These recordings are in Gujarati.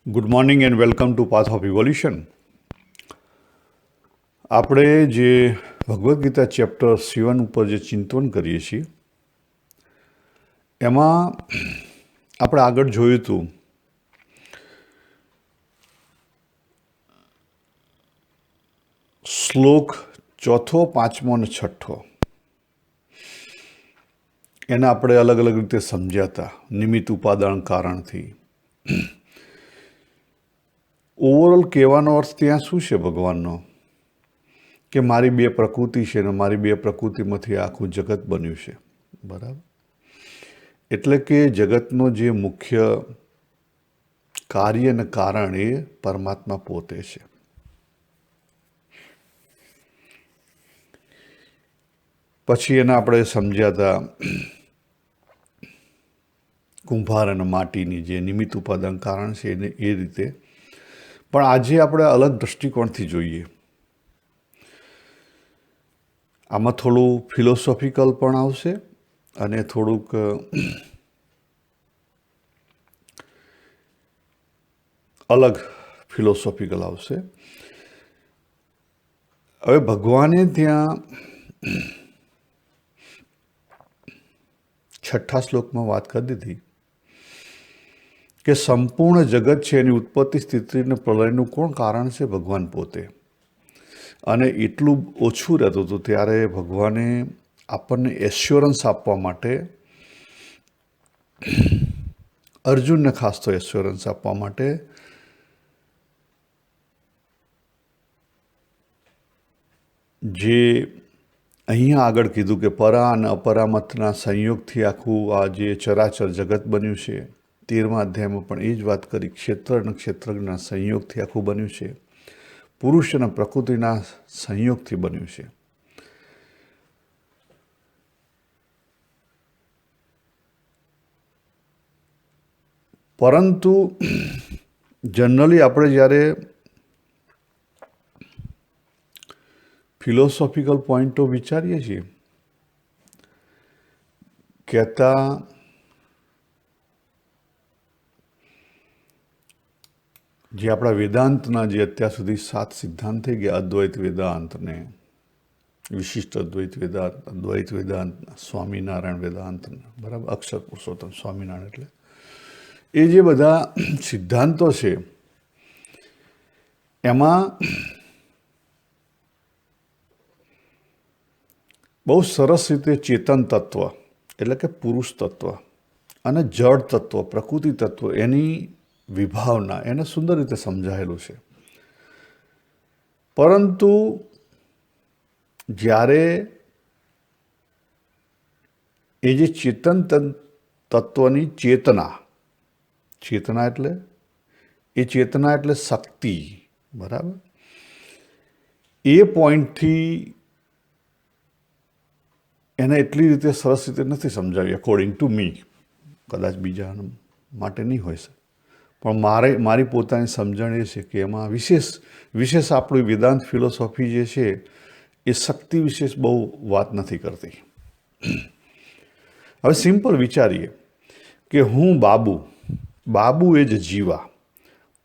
Good morning and welcome to path of evolution. આપણે જે ભગવદ્ ગીતા ચેપ્ટર 7 ઉપર જે ચિંતન કરીએ છીએ એમાં આપણે આગળ જોયું હતું શ્લોક 4, 5 અને 6 એને આપણે અલગ અલગ રીતે સમજ્યા હતા નિમિત્ત ઉપાદાન કારણથી. ઓવરઓલ કહેવાનો અર્થ ત્યાં શું છે ભગવાનનો કે મારી બે પ્રકૃતિ છે ને મારી બે પ્રકૃતિમાંથી આખું જગત બન્યું છે. બરાબર. એટલે કે જગતનો જે મુખ્ય કાર્ય અને કારણ એ પરમાત્મા પોતે છે. પછી એને આપણે સમજ્યા હતા કુંભાર અને માટીની જે નિમિત્ત ઉપાદાન કારણ છે એને એ રીતે. પણ આજે આપણે અલગ દૃષ્ટિકોણથી જોઈએ. આમાં થોડું ફિલોસોફિકલ પણ આવશે અને થોડુંક અલગ ફિલોસોફિકલ આવશે. હવે ભગવાને ત્યાં 6 શ્લોકમાં વાત કરી દીધી કે સંપૂર્ણ જગત છે એની ઉત્પત્તિ સ્થિતિ અને પ્રલયનું કોણ કારણ છે? ભગવાન પોતે. અને એટલું ઓછું રહેતું હતું ત્યારે ભગવાને આપણને એશ્યોરન્સ આપવા માટે અર્જુનને ખાસ તો એશ્યોરન્સ આપવા માટે જે અહીંયા આગળ કીધું કે પરા અને અપરામતના સંયોગથી આખું આ જે ચરાચર જગત બન્યું છે. 13મા અધ્યાયમાં પણ એ જ વાત કરી. ક્ષેત્ર અને ક્ષેત્રજ્ઞના સંયોગથી આખું બન્યું છે. પુરુષ અને પ્રકૃતિના સંયોગથી બન્યું છે. પરંતુ જનરલી આપણે જ્યારે ફિલોસોફિકલ પોઈન્ટો વિચારીએ છીએ કહેતા જે આપણા વેદાંતના જે અત્યાર સુધી 7 સિદ્ધાંત થઈ ગયા, અદ્વૈત વેદાંત ને વિશિષ્ટ અદ્વૈત વેદાંત, અદ્વૈત વેદાંત, સ્વામિનારાયણ વેદાંત, બરાબર, અક્ષર પુરુષોત્તમ સ્વામિનારાયણ, એટલે એ જે બધા સિદ્ધાંતો છે એમાં બહુ સરસ રીતે ચેતન તત્વ એટલે કે પુરુષ તત્વ અને જળ તત્વ પ્રકૃતિ તત્વ એની વિભાવના એને સુંદર રીતે સમજાયેલું છે. પરંતુ જ્યારે એ જે ચેતન તત્વની ચેતના એટલે શક્તિ, બરાબર, એ પોઈન્ટથી એને એટલી રીતે સરસ રીતે નથી સમજાવી અકોર્ડિંગ ટુ મી. કદાચ બીજા માટે નહીં હોય શકે, પણ મારી પોતાની સમજણ એ છે કે એમાં વિશેષ આપણું વેદાંત ફિલોસોફી જે છે એ શક્તિ વિશેષ બહુ વાત નથી કરતી. હવે સિમ્પલ વિચારીએ કે હું બાબુ એ જ જીવા,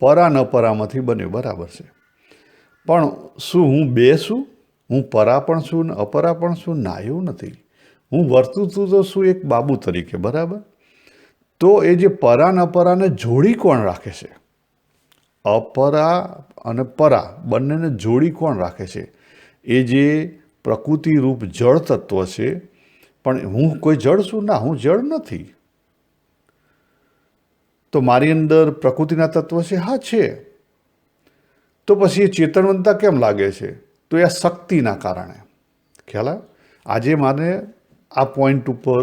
પરા ન પરામાંથી બન્યો, બરાબર છે. પણ શું હું બે છું? હું પરા પણ છું ને અપરા પણ છું? ના, એવું નથી. હું વર્તું તો શું એક બાબુ તરીકે, બરાબર. તો એ જે પરા અને અપરાને જોડી કોણ રાખે છે? અપરા અને પરા બંનેને જોડી કોણ રાખે છે? એ જે પ્રકૃતિ રૂપ જળ તત્વ છે. પણ હું કોઈ જળ છું? ના, હું જળ નથી. તો મારી અંદર પ્રકૃતિના તત્વ છે? હા, છે. તો પછી એ ચેતનવંતા કેમ લાગે છે? તો એ શક્તિના કારણે. ખ્યાલ આવે? આજે મારે આ પોઈન્ટ ઉપર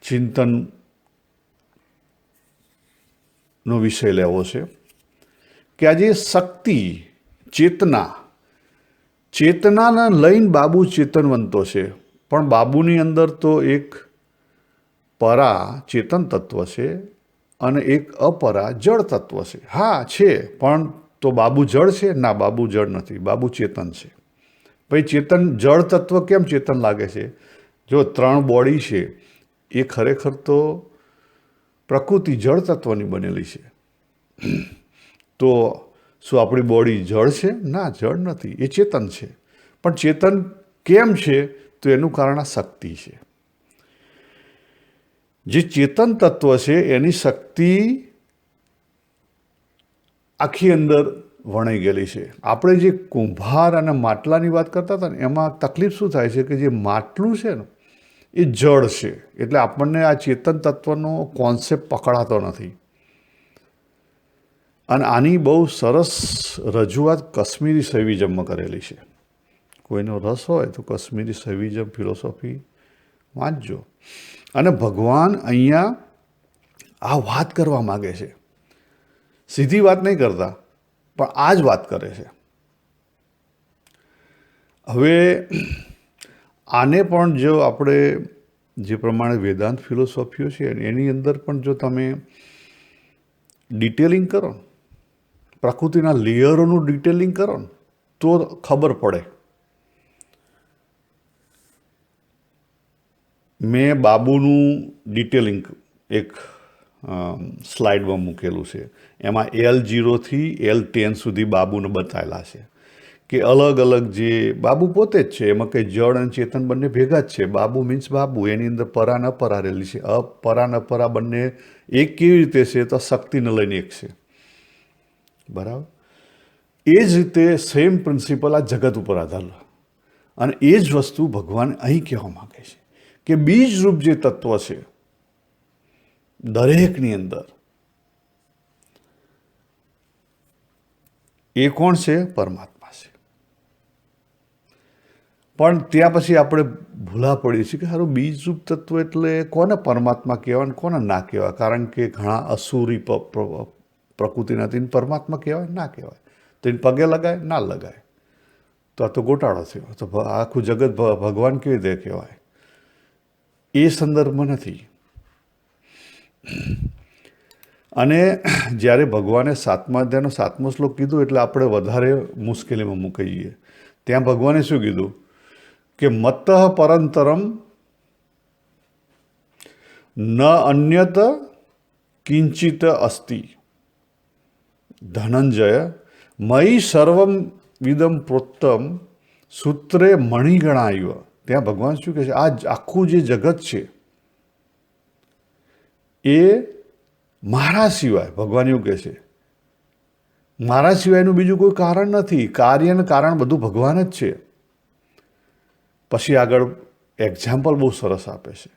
ચિંતનનો વિષય લેવો છે કે આજે શક્તિ, ચેતનાને લઈને બાબુ ચેતનવંતો છે. પણ બાબુની અંદર તો એક પરા ચેતન તત્વ છે અને એક અપરા જળ તત્વ છે. હા, છે. પણ તો બાબુ જળ છે? ના, બાબુ જળ નથી, બાબુ ચેતન છે. પછી ચેતન જળ તત્વ કેમ ચેતન લાગે છે? જો 3 બોડી છે એ ખરેખર તો પ્રકૃતિ જળ તત્વની બનેલી છે. તો શું આપણી બોડી જળ છે? ના, જળ નથી, એ ચેતન છે. પણ ચેતન કેમ છે? તો એનું કારણ આ શક્તિ છે. જે ચેતન તત્વ છે એની શક્તિ આખી અંદર વણાઈ ગયેલી છે. આપણે જે કુંભાર અને માટલાની વાત કરતા હતા ને, એમાં તકલીફ શું થાય છે કે જે માટલું છે ને એ જળ છે, એટલે આપણને આ ચેતન તત્વનો કોન્સેપ્ટ પકડાતો નથી. અને આની બહુ સરસ રજૂઆત કશ્મીરી સૈવિઝમમાં કરેલી છે. કોઈનો રસ હોય તો કશ્મીરી સૈવિઝમ ફિલોસોફી વાંચજો. અને ભગવાન અહીંયા આ વાત કરવા માગે છે. સીધી વાત નહીં કરતા, પણ આ જ વાત કરે છે. હવે આને પણ જો આપણે જે પ્રમાણે વેદાંત ફિલોસોફીઓ છે એની અંદર પણ જો તમે ડિટેલિંગ કરો, પ્રકૃતિના લેયરોનું ડિટેલિંગ કરો ને, તો ખબર પડે. મેં બાબુનું ડિટેલિંગ એક સ્લાઇડમાં મૂકેલું છે. એમાં L0 થી L10 સુધી બાબુને બતાવેલા છે કે અલગ અલગ જે બાબુ પોતે જ છે, એમાં કંઈ જળ અને ચેતન બંને ભેગા જ છે. બાબુ મીન્સ બાબુ, એની અંદર પરા ન પરા રહેલી છે. અપરા ન પરા બંને એક કેવી રીતે છે? તો શક્તિને લઈને એક છે. બરાબર. એ જ રીતે સેમ પ્રિન્સિપલ આ જગત ઉપર આધાર. અને એ જ વસ્તુ ભગવાન અહીં કહેવા માગે છે કે બીજરૂપ જે તત્વ છે દરેકની અંદર, એ કોણ છે? પરમાત્મા છે. પણ ત્યાં પછી આપણે ભૂલા પડીએ છીએ કે સારું બીજરૂપ તત્વ એટલે કોને પરમાત્મા કહેવાય ને કોને ના કહેવાય? કારણ કે ઘણા અસુરી પ્રકૃતિના તેને પરમાત્મા કહેવાય, ના કહેવાય. તેને પગે લગાય, ના લગાય. તો આ તો ગોટાળો થયો. તો આખું જગત ભગવાન કેવી રીતે કહેવાય? એ સંદર્ભમાં નથી. અને જ્યારે ભગવાને 7મા અધ્યાયનો 7મો શ્લોક કીધું એટલે આપણે વધારે મુશ્કેલીમાં મૂકી જઈએ. ત્યાં ભગવાને શું કીધું કે મત્ત પરંતરમ ન અન્યત કિંચિત અસ્તિ ધનંજય મયી સર્વમ વિદમ પ્રોત્તમ સૂત્રે મણિગણાયવ. ત્યાં ભગવાન શું કહે છે? આ આખું જે જગત છે એ મારા સિવાય, ભગવાન એવું કહે છે, મારા સિવાયનું બીજું કોઈ કારણ નથી. કાર્ય અને કારણ બધું ભગવાન જ છે. પછી આગળ એક્ઝામ્પલ બહુ સરસ આપે છે.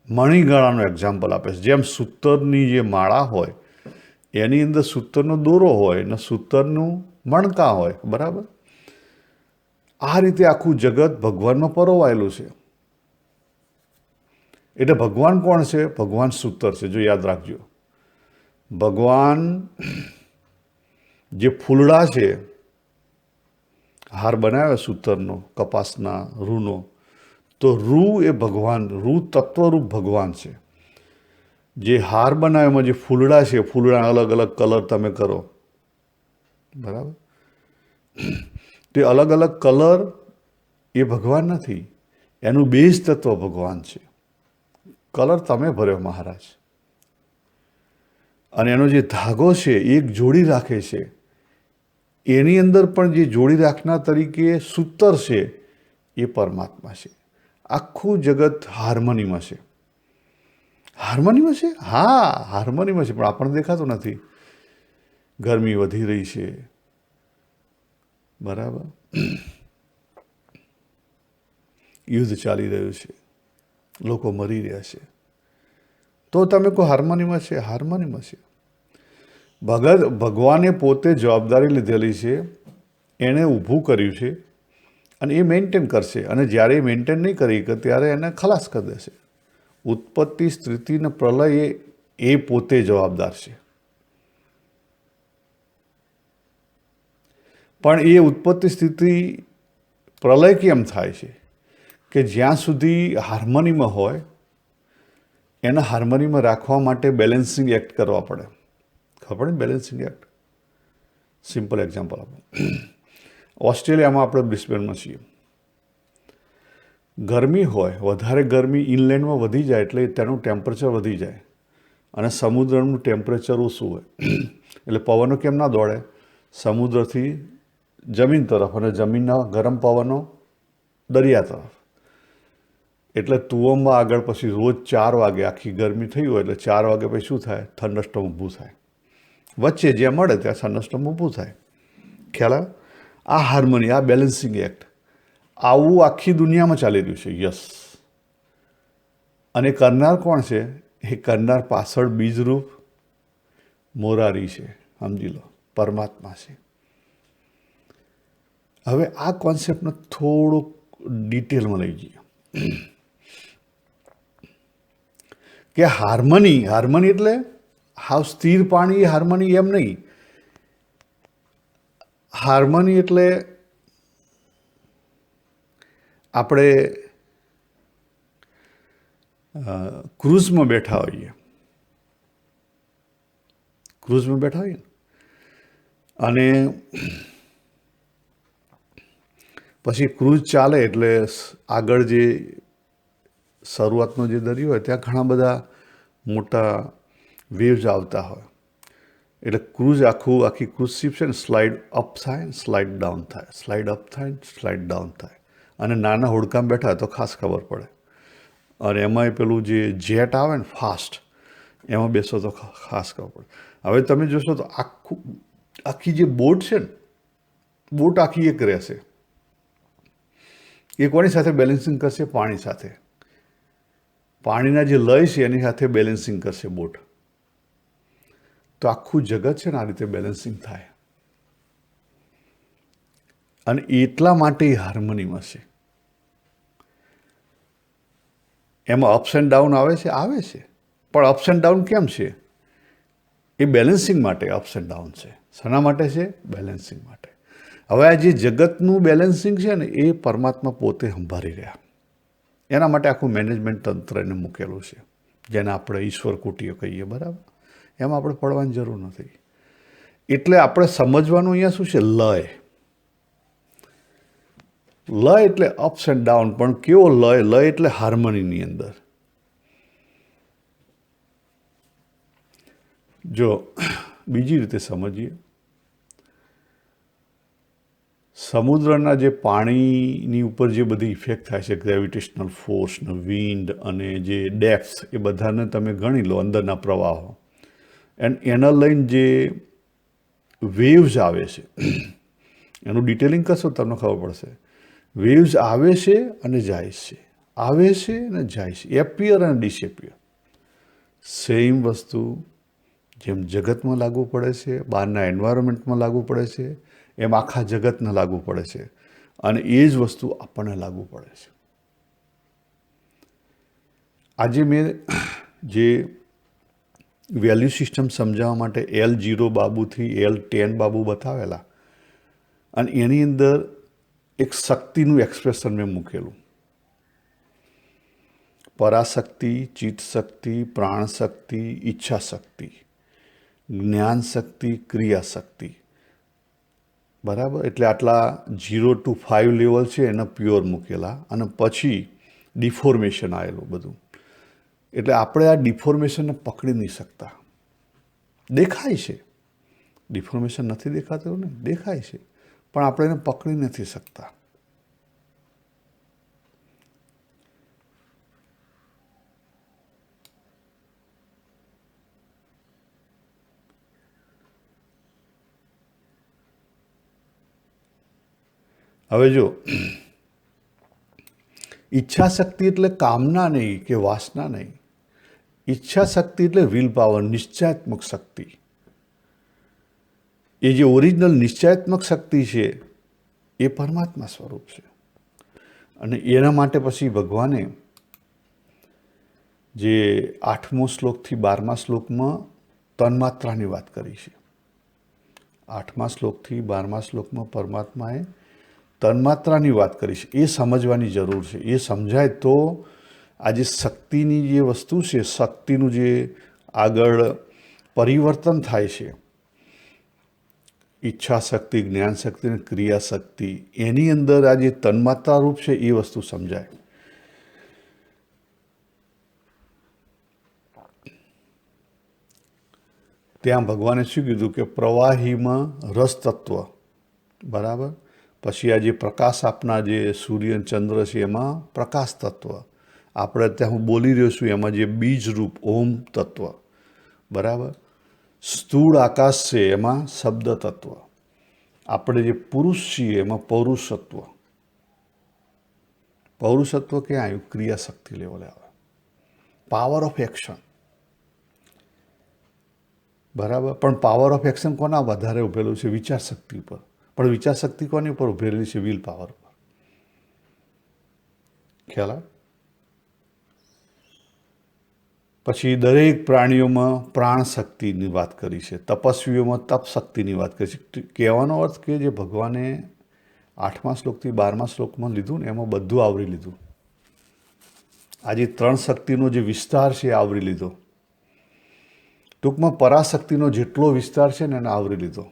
મણિગણાનું એક્ઝામ્પલ આપે છે. જેમ સૂતરની જે માળા હોય એની અંદર સૂતરનો દોરો હોય ને સૂતરનું મણકા હોય, બરાબર. આ રીતે આખું જગત ભગવાનમાં પરોવાયેલું છે. એટલે ભગવાન કોણ છે? ભગવાન સૂતર છે. જો યાદ રાખજો, ભગવાન જે ફૂલડા છે, હાર બનાવ્યો સૂતરનો, કપાસના રૂનો, તો રૂ એ ભગવાન, રૂ તત્વરૂપ ભગવાન છે. જે હાર બનાવ્યામાં જે ફૂલડા છે, ફૂલડા અલગ અલગ કલર તમે કરો, બરાબર, તે અલગ અલગ કલર એ ભગવાન નથી. એનું બેઝ તત્વ ભગવાન છે. કલર તમે ભર્યો મહારાજ. અને એનો જે ધાગો છે એક જોડી રાખે છે. એની અંદર પણ જે જોડી રાખનાર તરીકે સૂતર છે એ પરમાત્મા છે. આખું જગત હાર્મનીમાં છે. હાર્મનીમાં છે? હા, હાર્મનીમાં છે, પણ આપણને દેખાતું નથી. ગરમી વધી રહી છે, બરાબર, યુદ્ધ ચાલી રહ્યું છે, લોકો મરી રહ્યા છે, તો તમે કહો હાર્મનીમાં છે? હાર્મનીમાં છે. ભગવાને પોતે જવાબદારી લીધેલી છે, એણે ઊભું કર્યું છે અને એ મેન્ટેન કરશે. અને જ્યારે એ મેન્ટેન નહીં કરી શકે ત્યારે એને ખલાસ કરી દેશે. ઉત્પત્તિ, સ્થિતિ અને પ્રલય એ પોતે જવાબદાર છે. પણ એ ઉત્પત્તિ, સ્થિતિ, પ્રલય કેમ થાય છે? કે જ્યાં સુધી હાર્મનીમાં હોય એને હાર્મનીમાં રાખવા માટે બેલેન્સિંગ એક્ટ કરવા પડે. ખબર ને? Balancing act. સિમ્પલ એક્ઝામ્પલ આપો. ઓસ્ટ્રેલિયામાં આપણે બ્રિસ્બેનમાં છીએ. ગરમી હોય, વધારે ગરમી ઇનલેન્ડમાં વધી જાય એટલે તેનું ટેમ્પરેચર વધી જાય. અને સમુદ્રનું ટેમ્પરેચર ઓછું હોય એટલે પવનો કેમ ના દોડે? સમુદ્રથી જમીન તરફ અને જમીનના ગરમ પવનો દરિયા તરફ. એટલે તુવમમાં આગળ પછી રોજ 4 વાગે આખી ગરમી થઈ હોય એટલે 4 વાગે પછી શું થાય? થંડરસ્ટોર્મ ઊભું થાય. વચ્ચે જ્યાં મળે ત્યાં થંડરસ્ટોર્મ ઊભું થાય. ખ્યાલ આવે? આ હાર્મની, આ બેલેન્સિંગ એક્ટ, આવું આખી દુનિયામાં ચાલી રહ્યું છે. યસ. અને કરનાર કોણ છે? એ કરનાર પાછળ બીજરૂપ મોરારી છે. સમજી લો, પરમાત્મા છે. હવે આ કોન્સેપ્ટને થોડુંક ડિટેલમાં લઈ જઈએ કે હાર્મની એટલે હાવ સ્થિર પાણી હાર્મની એમ નહીં. હાર્મની એટલે આપણે ક્રૂઝમાં બેઠા હોઈએ અને પછી ક્રૂઝ ચાલે એટલે આગળ જે શરૂઆતનો જે દરિયો હોય ત્યાં ઘણા બધા મોટા વેવ્સ આવતા હોય. એટલે આખી ક્રૂઝ શિપ છે ને સ્લાઇડ અપ થાય ને સ્લાઇડ ડાઉન થાય, સ્લાઇડ અપ થાય ને સ્લાઇડ ડાઉન થાય. અને નાના હોડકામાં બેઠા તો ખાસ ખબર પડે. અને એમાંય પેલું જે જેટ આવે ને ફાસ્ટ, એમાં બેસો તો ખાસ ખબર પડે. હવે તમે જોશો તો આખી જે બોટ છે ને, બોટ આખી એક રહેશે. એ કોની સાથે બેલેન્સિંગ કરશે? પાણી સાથે. પાણીના જે લય છે એની સાથે બેલેન્સિંગ કરશે બોટ. તો આખું જગત છે ને આ રીતે બેલેન્સિંગ થાય. અને એટલા માટે એ હાર્મનીમાં છે. એમાં અપ્સ એન્ડ ડાઉન આવે છે, પણ અપ્સ એન્ડ ડાઉન કેમ છે? એ બેલેન્સિંગ માટે અપ્સ એન્ડ ડાઉન છે. શેના માટે છે? બેલેન્સિંગ માટે. હવે આ જે જગતનું બેલેન્સિંગ છે ને એ પરમાત્મા પોતે સંભાળી રહ્યા. એના માટે આખું મેનેજમેન્ટ તંત્ર એને મૂકેલું છે, જેને આપણે ઈશ્વર કુટીઓ કહીએ. બરાબર? એમાં આપણે પડવાની જરૂર નથી. એટલે આપણે સમજવાનું અહીંયા શું છે? લય એટલે અપ્સ એન્ડ ડાઉન. પણ કેવો લય એટલે હાર્મનીની અંદર. જો બીજી રીતે સમજીએ, સમુદ્રના જે પાણીની ઉપર જે બધી ઇફેક્ટ થાય છે, ગ્રેવિટેશનલ ફોર્સ, વિન્ડ અને જે ડેપ્થ, એ બધાને તમે ગણી લો, અંદરના પ્રવાહો. એના લઈને જે વેવ્સ આવે છે, એનું ડિટેલિંગ કરશો તમને ખબર પડશે. વેવ્સ આવે છે અને જાય છે, આવે છે અને જાય છે, એપિયર અને ડિસએપિયર. સેમ વસ્તુ જેમ જગતમાં લાગુ પડે છે, બહારના એન્વાયરમેન્ટમાં લાગુ પડે છે, એમ આખા જગતને લાગુ પડે છે. અને એ જ વસ્તુ આપણને લાગુ પડે છે. આજે મેં જે વેલ્યુ સિસ્ટમ સમજાવવા માટે L0 બાબુથી L10 બાબુ બતાવેલા, અને એની અંદર એક શક્તિનું એક્સપ્રેશન મેં મૂકેલું. પરાશક્તિ, ચિત્ત શક્તિ, પ્રાણ શક્તિ, ઈચ્છા શક્તિ, જ્ઞાન શક્તિ, ક્રિયા શક્તિ. બરાબર? એટલે આટલા 0 to 5 લેવલ છે એના પ્યોર મૂકેલા. અને પછી ડિફોર્મેશન આવેલું બધું. એટલે આપણે આ ડિફોર્મેશનને પકડી નહીં શકતા. દેખાય છે, ડિફોર્મેશન નથી દેખાતું ને, દેખાય છે, પણ આપણે એને પકડી નથી શકતા. હવે જો, ઈચ્છા શક્તિ એટલે કામના નહીં કે વાસના નહીં. ઈચ્છા શક્તિ એટલે વિલ પાવર, નિશ્ચયાત્મક શક્તિ. એ જે ઓરિજિનલ નિશ્ચયાત્મક શક્તિ છે એ પરમાત્મા સ્વરૂપ છે. અને એના માટે પછી ભગવાને જે 8મો શ્લોકથી 12મા શ્લોકમાં તન્માત્રાની વાત કરી છે. 8મા શ્લોકથી 12મા શ્લોકમાં પરમાત્માએ તન્માત્રાની વાત કરી છે. એ સમજવાની જરૂર છે. એ સમજાય તો આ જે શક્તિની જે વસ્તુ છે, શક્તિનું જે આગળ પરિવર્તન થાય છે, ઈચ્છા શક્તિ, જ્ઞાન શક્તિ અને ક્રિયા શક્તિ, એની અંદર આ જે તન્માત્રા રૂપ છે એ વસ્તુ સમજાય. ત્યાં ભગવાને શું કીધું કે પ્રવાહીમાં રસ તત્વ, બરાબર. પછી આ જે પ્રકાશ આપનાર જે સૂર્ય ચંદ્ર છે એમાં પ્રકાશ તત્વ, આપણે અત્યારે હું બોલી રહ્યો છું એમાં જે બીજરૂપ ઓમ તત્વ, બરાબર. સ્થૂળ આકાશ છે એમાં શબ્દ તત્વ, આપણે જે પુરુષ છીએ એમાં પૌરુષત્વ. પૌરુષત્વ ક્યાં આવ્યું? ક્રિયાશક્તિ લેવલે આવે, પાવર ઓફ એક્શન, બરાબર. પણ પાવર ઓફ એક્શન કોના વધારે ઉભેલું છે? વિચારશક્તિ ઉપર. પણ વિચારશક્તિ કોની ઉપર ઉભેલી છે? વિલ પાવર ઉપર. ખ્યાલ આવે? પછી દરેક પ્રાણીઓમાં પ્રાણ શક્તિની વાત કરી છે, તપસ્વીઓમાં તપ શક્તિની વાત કરી છે. કહેવાનો અર્થ કે જે ભગવાને 8મા શ્લોકથી 12મા શ્લોકમાં લીધું ને એમાં બધું આવરી લીધું. આજે 3 શક્તિનો જે વિસ્તાર છે એ આવરી લીધો. ટૂંકમાં પરાશક્તિનો જેટલો વિસ્તાર છે ને એને આવરી લીધો.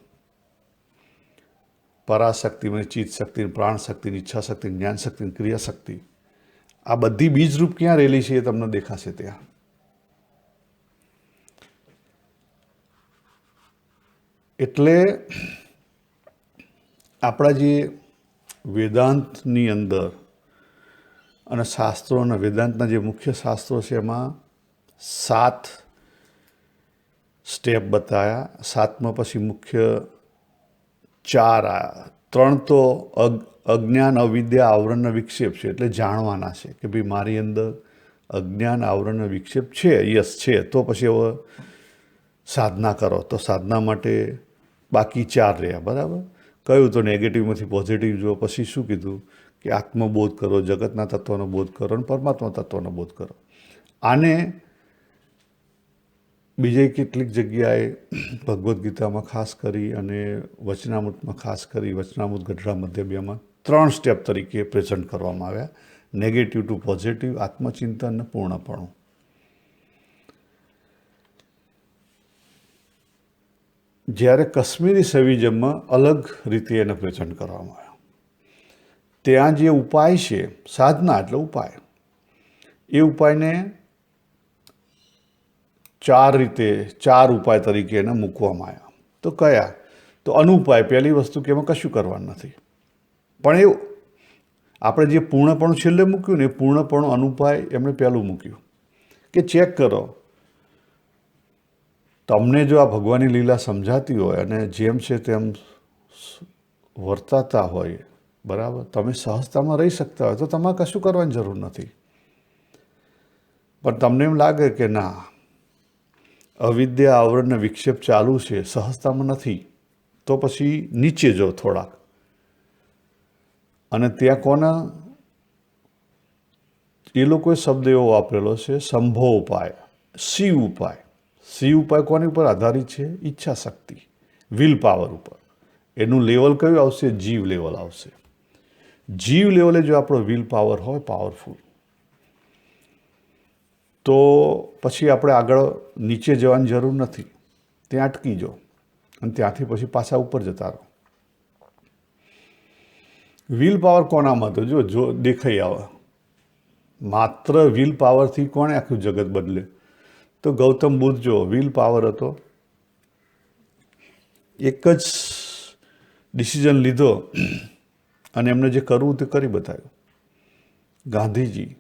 પરાશક્તિમાં ચિત્ત શક્તિ, પ્રાણ શક્તિ, ઈચ્છા શક્તિ, જ્ઞાન શક્તિ, ક્રિયાશક્તિ, આ બધી બીજરૂપ ક્યાં રહેલી છે એ તમને દેખાશે ત્યાં. એટલે આપણા જે વેદાંતની અંદર અને શાસ્ત્રો અને વેદાંતના જે મુખ્ય શાસ્ત્રો છે એમાં 7 સ્ટેપ બતાવ્યા. 7માં પછી મુખ્ય 4 આવ્યા. 3 તો અજ્ઞાન, અવિદ્યા, આવરણ, વિક્ષેપ છે, એટલે જાણવાના છે કે ભાઈ મારી અંદર અજ્ઞાન, આવરણ, વિક્ષેપ છે, યસ છે. તો પછી હવે સાધના કરો, તો સાધના માટે બાકી 4 રહ્યા, બરાબર. કયું? તો નેગેટિવમાંથી પોઝિટિવ જુઓ. પછી શું કીધું કે આત્મબોધ કરો, જગતના તત્વનો બોધ કરો અને પરમાત્મા તત્વનો બોધ કરો. આને બીજે કેટલીક જગ્યાએ ભગવદ્ ગીતામાં ખાસ કરી અને વચનામૃતમાં ખાસ કરી, વચનામૃત ગઢડા મધ્ય 2માં 3 સ્ટેપ તરીકે પ્રેઝન્ટ કરવામાં આવ્યા: નેગેટિવ ટુ પોઝિટિવ, આત્મચિંતન અને પૂર્ણપણું. જ્યારે કાશ્મીરી સેવિઝમમાં અલગ રીતે એને પ્રેઝન્ટ કરવામાં આવ્યા. ત્યાં જે ઉપાય છે, સાધના એટલે ઉપાય, એ ઉપાયને 4 રીતે, 4 ઉપાય તરીકે એને મૂકવામાં આવ્યા. તો કયા? તો અનુપાય, પહેલી વસ્તુ કે એમાં કશું કરવાનું નથી. પણ એ આપણે જે પૂર્ણપણું છેલ્લે મૂક્યું ને, એ પૂર્ણપણું અનુપાય એમણે પહેલું મૂક્યું કે ચેક કરો, તમને જો આ ભગવાનની લીલા સમજાતી હોય અને જેમ છે તેમ વર્તાતા હોય, બરાબર, તમે સહજતામાં રહી શકતા હોય તો તમારે કશું કરવાની જરૂર નથી. પણ તમને એમ લાગે કે ના, અવિદ્યા, આવરણ અને વિક્ષેપ ચાલુ છે, સહજતામાં નથી, તો પછી નીચે જો થોડાક. અને ત્યાં કોના એ લોકોએ શબ્દ એવો વાપરેલો છે, સંભો ઉપાય, શિવ ઉપાય. શિવ ઉપાય કોની ઉપર આધારિત છે? ઈચ્છા શક્તિ, વિલ પાવર ઉપર. એનું લેવલ કયું આવશે? જીવ લેવલ આવશે. જીવ લેવલે જો આપણો વિલ પાવર હોય પાવરફુલ, તો પછી આપણે આગળ નીચે જવાની જરૂર નથી, ત્યાં અટકી જાઓ અને ત્યાંથી પછી પાછા ઉપર જતા રહો. વિલ પાવર કોનામાં હતો? જો દેખાઈ આવે, માત્ર વિલ પાવરથી કોણે આખું જગત બદલે? તો ગૌતમ બુદ્ધ, જો વિલ પાવર હતો, એક જ ડિસિઝન લીધો અને એમને જે કરવું તે કરી બતાવ્યું. ગાંધીજી,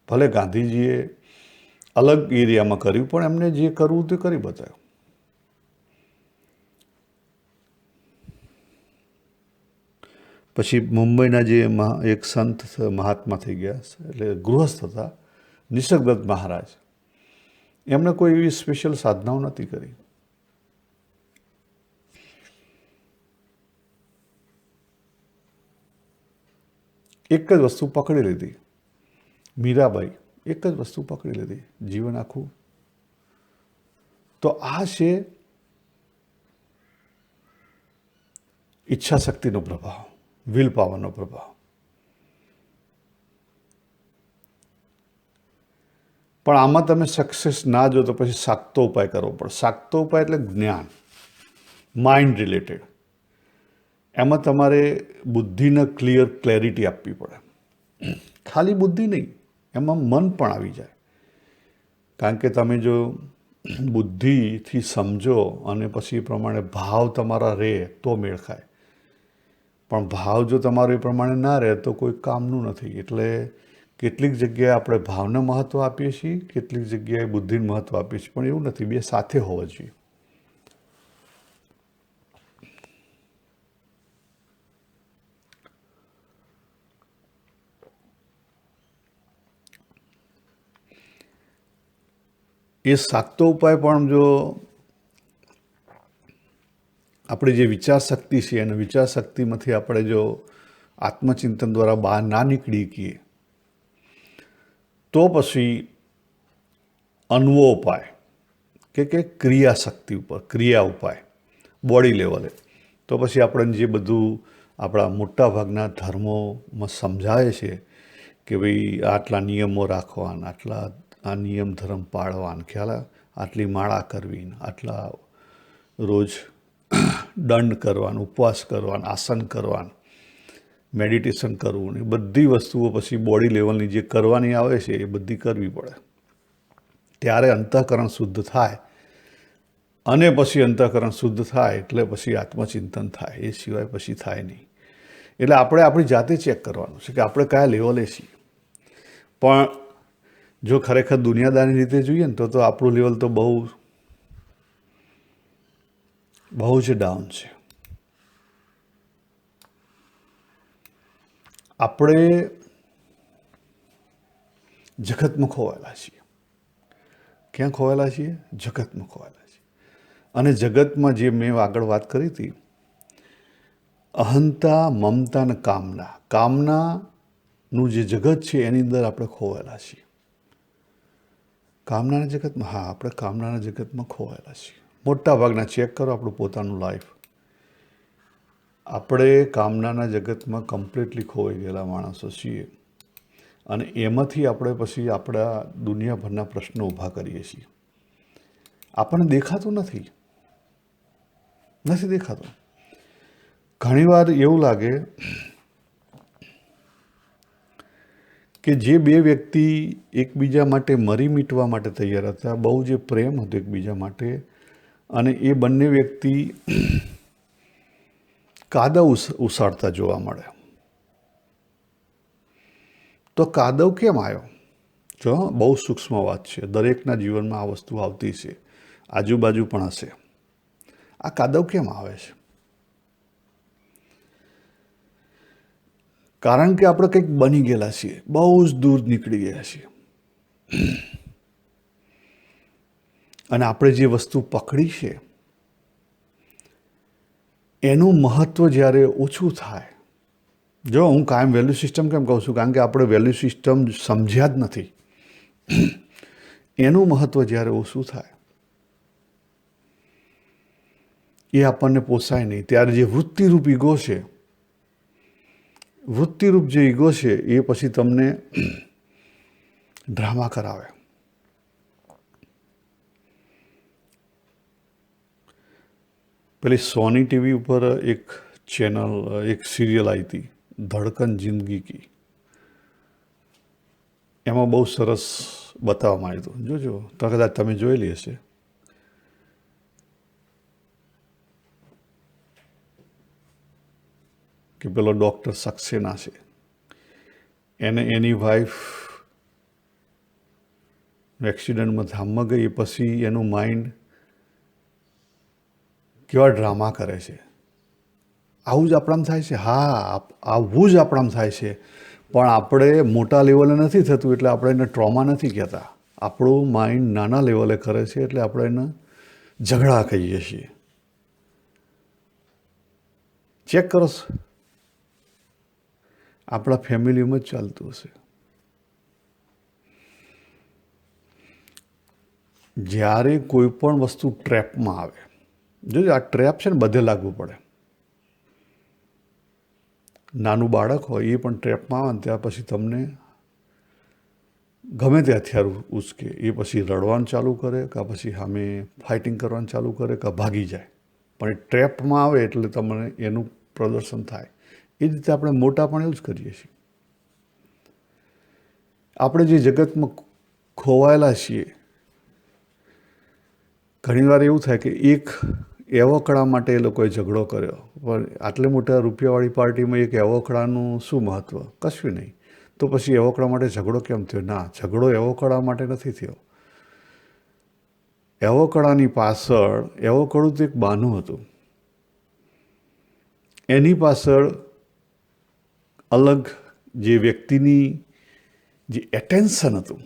ભલે ગાંધીજીએ અલગ એરિયામાં કર્યું, પણ એમને જે કરવું તે કરી બતાવ્યું. પછી મુંબઈના જે એક સંત મહાત્મા થઈ ગયા, એટલે ગૃહસ્થ હતા, નિસર્ગદત્ત મહારાજ, એમણે કોઈ એવી સ્પેશિયલ સાધનાઓ નથી કરી. એક જ વસ્તુ પકડી લીધી. મીરાબાઈ એક જ વસ્તુ પકડી લીધી જીવન આખું. તો આ છે ઈચ્છા શક્તિનો પ્રભાવ, વિલ પાવરનો પ્રભાવ. પણ આમાં તમે સક્સેસ ના જો તો પછી સાક્તો ઉપાય કરવો પડે. સાક્તો ઉપાય એટલે જ્ઞાન, માઇન્ડ રિલેટેડ. એમાં તમારે બુદ્ધિને ક્લેરિટી આપવી પડે. ખાલી બુદ્ધિ નહીં, એમાં મન પણ આવી જાય. કારણ કે તમે જો બુદ્ધિથી સમજો અને પછી એ પ્રમાણે ભાવ તમારા રહે તો મેળ ખાય. પણ ભાવ જો તમારો એ પ્રમાણે ના રહે તો કોઈ કામનું નથી. એટલે કેટલીક જગ્યાએ આપણે ભાવને મહત્ત્વ આપીએ છીએ, કેટલીક જગ્યાએ બુદ્ધિને મહત્ત્વ આપીએ છીએ, પણ એવું નથી, બે સાથે હોવા જોઈએ. એ સાચો ઉપાય પણ જો આપણી જે વિચાર શક્તિ છે અને વિચાર શક્તિમાંથી આપણે જો આત્મચિંતન દ્વારા બહાર ના નીકળી શકીએ તો પછી અનવો ઉપાય કે ક્રિયાશક્તિ ઉપર, ક્રિયા ઉપાય, બોડી લેવલે, તો પછી આપણને જે બધું આપણા મોટાભાગના ધર્મોમાં સમજાય છે કે ભાઈ આટલા નિયમો રાખવાના, આટલા આ નિયમ ધર્મ પાળવાના, ખ્યાલ આટલી માળા કરવી, આટલા રોજ દંડ કરવાનું, ઉપવાસ કરવાનું, આસન કરવાનું, મેડિટેશન કરવું, એ બધી વસ્તુઓ પછી બોડી લેવલની જે કરવાની આવે છે એ બધી કરવી પડે. ત્યારે અંતઃકરણ શુદ્ધ થાય અને પછી અંતઃકરણ શુદ્ધ થાય એટલે પછી આત્મચિંતન થાય. એ સિવાય પછી થાય નહીં. એટલે આપણે આપણી જાતે ચેક કરવાનું છે કે આપણે કયા લેવલે છીએ. પણ જો ખરેખર દુનિયાદારની રીતે જોઈએ ને તો આપણું લેવલ તો બહુ જ ડાઉન છે. આપણે જગતમાં ખોવાયેલા છીએ. ક્યાં ખોવાયેલા છીએ? જગતમાં ખોવાયેલા છીએ. અને જગતમાં જે મેં આગળ વાત કરી હતી, અહંતા, મમતા અને કામનાનું જે જગત છે એની અંદર આપણે ખોવાયેલા છીએ. કામનાના જગતમાં, હા, આપણે કામનાના જગતમાં ખોવાયેલા છીએ. મોટા ભાગના ચેક કરો આપણું પોતાનું લાઈફ. આપણે કામનાના જગતમાં કમ્પ્લીટલી ખોવાઈ ગયેલા માણસો છીએ. અને એમાંથી આપણે પછી આપણા દુનિયાભરના પ્રશ્નો ઊભા કરીએ છીએ. આપણને દેખાતું નથી દેખાતું. ઘણીવાર એવું લાગે કે જે બે વ્યક્તિ એકબીજા માટે મરી મીટવા માટે તૈયાર હતા, બહુ જે પ્રેમ હતો એકબીજા માટે, અને એ બંને વ્યક્તિ કાદવ ઉસાડતા જોવા મળે. તો કાદવ કેમ આવ્યો? જો બહુ સૂક્ષ્મ વાત છે. દરેકના જીવનમાં આ વસ્તુ આવતી છે, આજુબાજુ પણ હશે. આ કાદવ કેમ આવે છે? કારણ કે આપણે કંઈક બની ગયેલા છીએ, બહુ જ દૂર નીકળી ગયા છીએ. અને આપણે જે વસ્તુ પકડી છે એનું મહત્ત્વ જ્યારે ઓછું થાય, જો હું કાયમ વેલ્યુ સિસ્ટમ કેમ કહું છું, કારણ કે આપણે વેલ્યુ સિસ્ટમ સમજ્યા જ નથી. એનું મહત્ત્વ જ્યારે ઓછું થાય, એ આપણને પોસાય નહીં. ત્યારે જે વૃત્તિરૂપ ઈગો છે, વૃત્તિરૂપ જે ઈગો છે એ પછી તમને ડ્રામા કરાવે. પેલી સોની ટીવી ઉપર એક ચેનલ, એક સિરિયલ આવી હતી, ધડકન જિંદગી કી. એમાં બહુ સરસ બતાવવામાં આવ્યું હતું. જોજો, તો કદાચ તમે જોયેલી હશે. કે પેલો ડૉક્ટર સક્સેના છે, એને એની વાઈફ એક્સિડન્ટમાં ધામમાં ગઈ પછી એનું માઇન્ડ કેવા ડ્રામા કરે છે. આવું જ આપણામાં થાય છે. હા, આવું જ આપણામાં થાય છે. પણ આપણે મોટા લેવલે નથી થતું એટલે આપણે એને ટ્રોમા નથી કહેતા. આપણું માઇન્ડ નાના લેવલે કરે છે એટલે આપણે એને ઝઘડા કહીએ છીએ. ચેક કરો, આપણા ફેમિલીમાં જ ચાલતું હશે. જ્યારે કોઈ પણ વસ્તુ ટ્રેપમાં આવે, જોજો આ ટ્રેપ છે ને બધે લાગવું પડે. નાનું બાળક હોય એ પણ ટ્રેપમાં આવે ને ત્યાર પછી તમને ગમે તે હથિયાર ઉચકે, એ પછી રડવાનું ચાલુ કરે, કાં પછી સામે ફાઇટિંગ કરવાનું ચાલુ કરે, કાં ભાગી જાય. પણ એ ટ્રેપમાં આવે એટલે તમને એનું પ્રદર્શન થાય. એ જ રીતે આપણે મોટા પણ એવું જ કરીએ છીએ. આપણે જે જગતમાં ખોવાયેલા છીએ ઘણીવાર એવું થાય કે એક એવોકડા માટે એ લોકોએ ઝઘડો કર્યો, પણ આટલે મોટા રૂપિયાવાળી પાર્ટીમાં એક એવોકડાનું શું મહત્ત્વ? કશું નહીં. તો પછી એવોકડા માટે ઝઘડો કેમ થયો? ના, ઝઘડો એવોકડા માટે નથી થયો. એવોકડાની પાછળ એવોકડું તો એક બહાનું હતું. એની પાછળ અલગ જે વ્યક્તિની જે એટેન્શન હતું,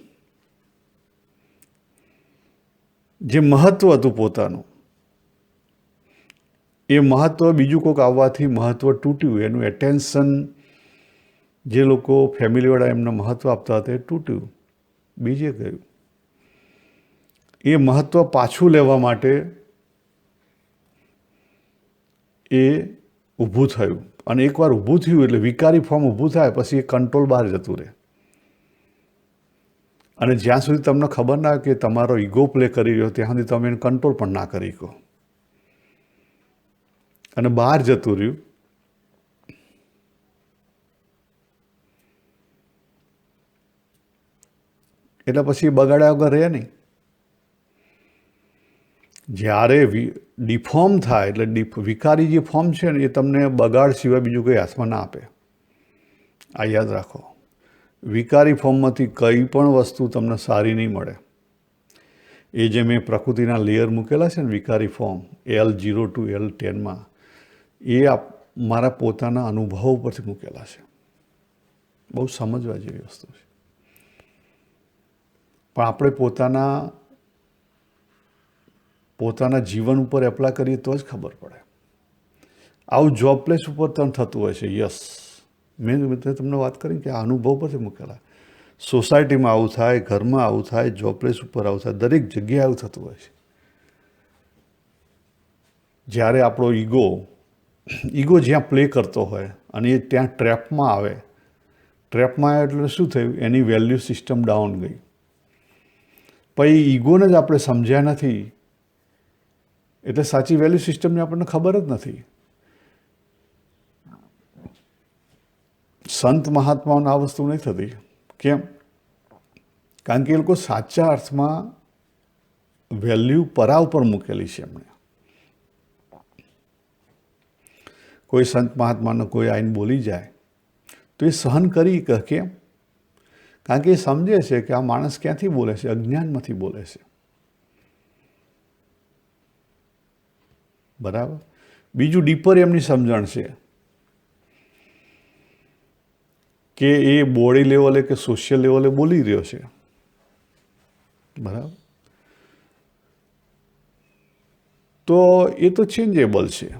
જે મહત્ત્વ હતું પોતાનું, એ મહત્ત્વ બીજું કોઈક આવવાથી મહત્ત્વ તૂટ્યું. એનું એટેન્શન જે લોકો ફેમિલીવાળા એમને મહત્ત્વ આપતા હતા એ તૂટ્યું, બીજે ગયું. એ મહત્ત્વ પાછું લેવા માટે એ ઊભું થયું. અને એકવાર ઊભું થયું એટલે વિકારી ફોર્મ ઊભું થાય પછી એ કંટ્રોલ બહાર જતું રહે. અને જ્યાં સુધી તમને ખબર ના કે તમારો ઈગો પ્લે કરી રહ્યો ત્યાં સુધી તમે એને કંટ્રોલ પણ ના કરી શકો. અને બહાર જતું રહ્યું એટલે પછી બગાડ્યા વગર રહે નહીં. જ્યારે ડિફોર્મ થાય એટલે વિકારી જે ફોર્મ છે ને એ તમને બગાડ સિવાય બીજું કંઈ હાથમાં ના આપે. આ યાદ રાખો. વિકારી ફોર્મમાંથી કંઈ પણ વસ્તુ તમને સારી નહીં મળે. એ જે મેં પ્રકૃતિના લેયર મૂકેલા છે ને વિકારી ફોર્મ L0 to L10માં, એ મારા પોતાના અનુભવ ઉપરથી મૂકેલા છે. બહુ સમજવા જેવી વસ્તુ છે. પણ આપણે પોતાના જીવન ઉપર એપ્લાય કરીએ તો જ ખબર પડે. આવું જોબ પ્લેસ ઉપર પણ થતું હોય છે. યસ, મેં તમને વાત કરી કે આ અનુભવ પરથી મૂકેલા. સોસાયટીમાં આવું થાય, ઘરમાં આવું થાય, જોબ પ્લેસ ઉપર આવું થાય, દરેક જગ્યાએ આવું થતું હોય છે. જ્યારે આપણો ઈગો જ્યાં પ્લે કરતો હોય અને એ ત્યાં ટ્રેપમાં આવે એટલે શું થયું? એની વેલ્યુ સિસ્ટમ ડાઉન ગઈ. પછી ઈગોને જ આપણે સમજ્યા નથી એટલે સાચી વેલ્યુ સિસ્ટમની આપણને ખબર જ નથી. સંત મહાત્માઓને આ વસ્તુ નહીં થતી. કેમ? કારણ કે એ લોકો સાચા અર્થમાં વેલ્યુ પરા ઉપર મૂકેલી છે એમણે. કોઈ સંત મહાત્માને કોઈ આઈને બોલી જાય તો એ સહન કરી કે કેમ? કારણ કે એ સમજે છે કે આ માણસ ક્યાંથી બોલે છે? અજ્ઞાનમાંથી બોલે છે. બરાબર. બીજું ડીપર એમની સમજણ છે કે એ બોડી લેવલે કે સોશિયલ લેવલે બોલી રહ્યો છે. બરાબર. તો એ તો ચેન્જેબલ છે.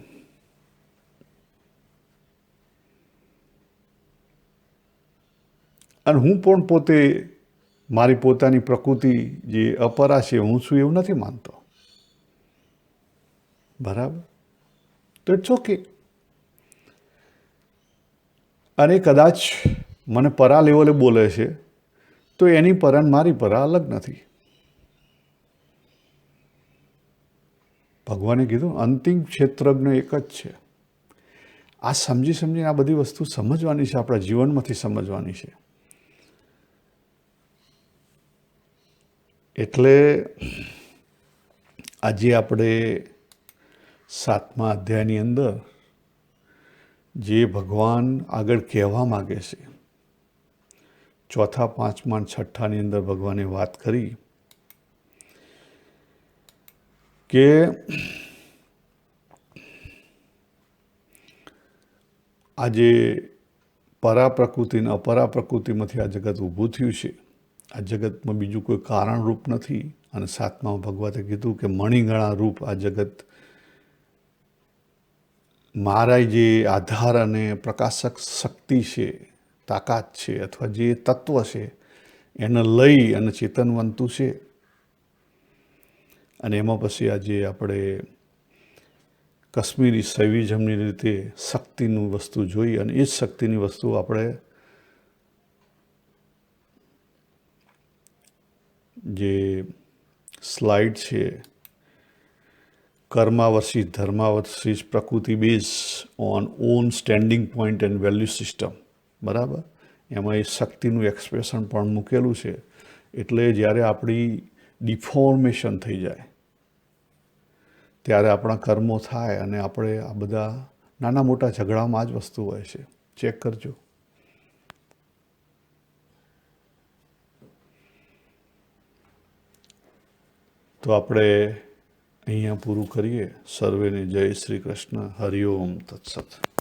અને હું પણ પોતે મારી પોતાની પ્રકૃતિ જે અપરા છે હું છું એવું નથી માનતો. બરાબર. તો ઇટ્સ ઓકે. અને કદાચ મને પરા લેવલે બોલે છે તો એની પરા મારી પરા અલગ નથી. ભગવાને કીધું અંતિમ ક્ષેત્રજ્ઞ એક જ છે. આ સમજીને આ બધી વસ્તુ સમજવાની છે, આપણા જીવનમાંથી સમજવાની છે. એટલે આજે આપણે 7મા અધ્યાયની અંદર જે ભગવાન આગળ કહેવા માગે છે, 4થા, 5મા અને 6ઠાની અંદર ભગવાને વાત કરી કે આજે પરા પ્રકૃતિ અને અપરા પ્રકૃતિમાંથી આ જગત ઊભું થયું છે. આ જગતમાં બીજું કોઈ કારણરૂપ નથી. અને 7મા ભગવતે કીધું કે મણિગણા રૂપ આ જગત મારા જે આધાર અને પ્રકાશક શક્તિ છે, તાકાત છે, અથવા જે તત્વ છે એને લઈ અને ચેતનવંતું છે. અને એમાં પછી આજે આપણે કાશ્મીરી સૈવિઝમની રીતે શક્તિનું વસ્તુ જોઈ અને એ જ શક્તિની વસ્તુ આપણે જે સ્લાઇડ છે કર્મા વર્સિસ ધર્મા વર્સિસ પ્રકૃતિ base on on standing point and value system. બરાબર. એમાં એ શક્તિનું એક્સપ્રેશન પણ મૂકેલું છે. એટલે જ્યારે આપણી ડિફોર્મેશન થઈ જાય, ત્યારે આપણા કર્મો થાય અને આપણે આ બધા નાના મોટા ઝઘડામાં જ વસ્તુ હોય છે. ચેક કરજો. તો આપણે અહીંયા પૂરું કરીએ. સર્વેને જય શ્રી કૃષ્ણ. હરિઓમ તત્સત.